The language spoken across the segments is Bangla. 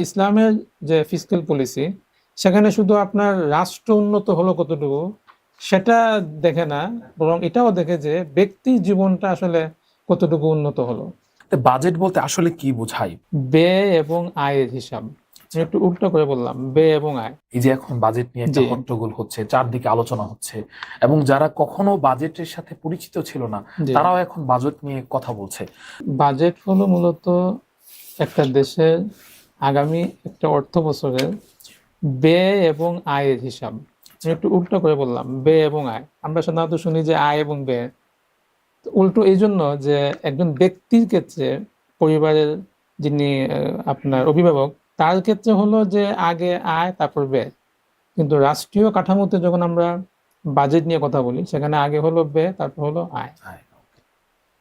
ইসলামের যে ফিসক্যাল পলিসি সেখানে শুধু আপনার রাষ্ট্র উন্নত হলো কতটুকু সেটা দেখে না, বরং এটাও দেখে যে ব্যক্তির জীবনটা আসলে কতটুকু উন্নত হলো। বাজেট বলতে আসলে কি বোঝায়? ব্যয় এবং আয়ের হিসাব। আমি একটু উল্টো করে বললাম, ব্যয় এবং আয়। এই যে এখন বাজেট নিয়ে একটা জি হট্টগোল হচ্ছে, চারদিকে আলোচনা হচ্ছে, এবং যারা কখনো বাজেটের সাথে পরিচিত ছিল না জি। তারাও এখন বাজেট নিয়ে কথা বলছে। বাজেট হলো মূলত একটা দেশের আগামী একটা অর্থ বছরের ব্যয় এবং আয়ের হিসাব। আমি একটু উল্টো করে বললাম, ব্যয় এবং আয়। আমরা সাধারণত শুনি যে আয় এবং ব্যয়, উল্টো এই জন্য যে একজন ব্যক্তির ক্ষেত্রে, পরিবারের যিনি আপনার অভিভাবক, তার ক্ষেত্রে হলো যে আগে আয় তারপর ব্যয়। কিন্তু রাষ্ট্রীয় কাঠামোতে যখন আমরা বাজেট নিয়ে কথা বলি সেখানে আগে হলো ব্যয় তারপর হলো আয়।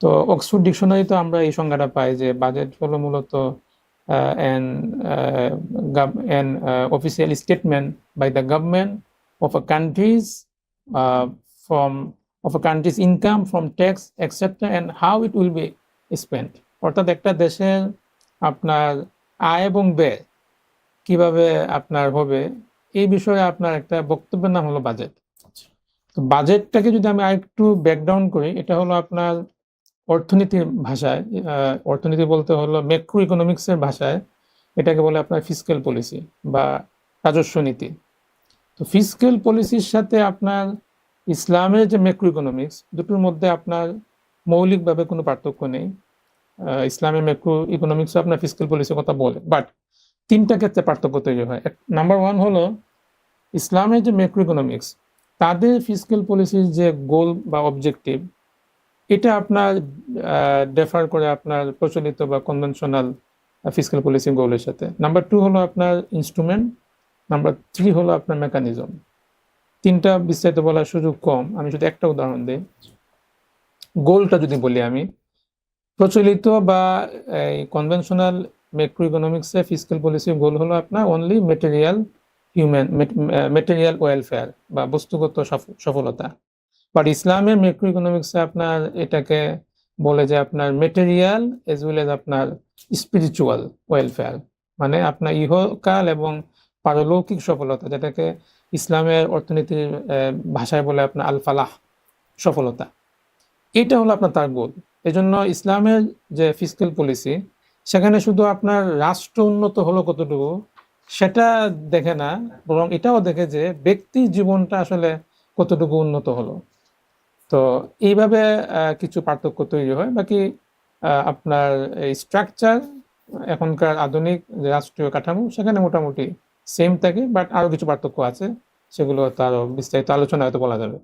তো অক্সফোর্ড ডিকশনারিতে আমরা এই সংজ্ঞাটা পাই যে বাজেট হলো মূলত an official statement by the government of a country's from of a country's income from tax etc and how it will be spent। অর্থাৎ একটা দেশের আপনার আয় এবং ব্যয় কিভাবে আপনার হবে এই বিষয়ে আপনার একটা বক্তব্যের নাম হলো বাজেট। তো বাজেটটাকে যদি আমি আরেকটু ব্যাকডাউন করি, এটা হলো আপনার অর্থনীতির ভাষায়, অর্থনীতি বলতে হলো ম্যাক্রো ইকোনমিক্সের ভাষায় এটাকে বলে আপনার ফিসক্যাল পলিসি বা রাজস্ব নীতি। তো ফিসক্যাল পলিসির সাথে আপনার ইসলামের যে ম্যাক্রো ইকোনমিক্স, দুটোর মধ্যে আপনার মৌলিকভাবে কোনো পার্থক্য নেই। ইসলামের ম্যাক্রো ইকোনমিক্স আপনার ফিসক্যাল পলিসির কথা বলে, বাট তিনটা ক্ষেত্রে পার্থক্য তৈরি হয়। নাম্বার ওয়ান হলো ইসলামের যে ম্যাক্রো ইকোনমিক্স, তাদের ফিসক্যাল পলিসির যে গোল বা অবজেক্টিভ, এটা আপনার ডেফার করে আপনার প্রচলিত বা কনভেনশনাল ফিসক্যাল পলিসি গোলের সাথে। নাম্বার টু হলো আপনার ইনস্ট্রুমেন্ট, নাম্বার থ্রি হলো আপনার মেকানিজম। তিনটা বিস্তারিত বলার সুযোগ কম, আমি শুধু একটা উদাহরণ দিই। গোলটা যদি বলি, আমি প্রচলিত বা এই কনভেনশনাল ম্যাক্রো ইকোনমিক্সে ফিসক্যাল পলিসির গোল হলো আপনার অনলি মেটেরিয়াল ওয়েলফেয়ার বা বস্তুগত সফলতা। বাট ইসলামের ম্যাক্রো ইকোনমিক্সে আপনার এটাকে বলে যে আপনার মেটেরিয়াল এজ ওয়েল এজ আপনার স্পিরিচুয়াল ওয়েলফেয়ার, মানে আপনার ইহকাল এবং পারলৌকিক সফলতা, যেটাকে ইসলামের অর্থনীতির ভাষায় বলে আপনার আল ফালাহ, সফলতা। এটা হলো আপনার তার গোল। এজন্য ইসলামের যে ফিসক্যাল পলিসি সেখানে শুধু আপনার রাষ্ট্র উন্নত হলো কতটুকু সেটা দেখে না, বরং এটাও দেখে যে ব্যক্তির জীবনটা আসলে কতটুকু উন্নত হলো। তো এইভাবে কিছু পার্থক্য তৈরি হয়। বাকি আপনার এই স্ট্রাকচার, এখনকার আধুনিক যে রাষ্ট্রীয় কাঠামো সেখানে মোটামুটি সেম থাকে, বাট আরো কিছু পার্থক্য আছে, সেগুলো তারও বিস্তারিত আলোচনা হয়তো বলা যাবে।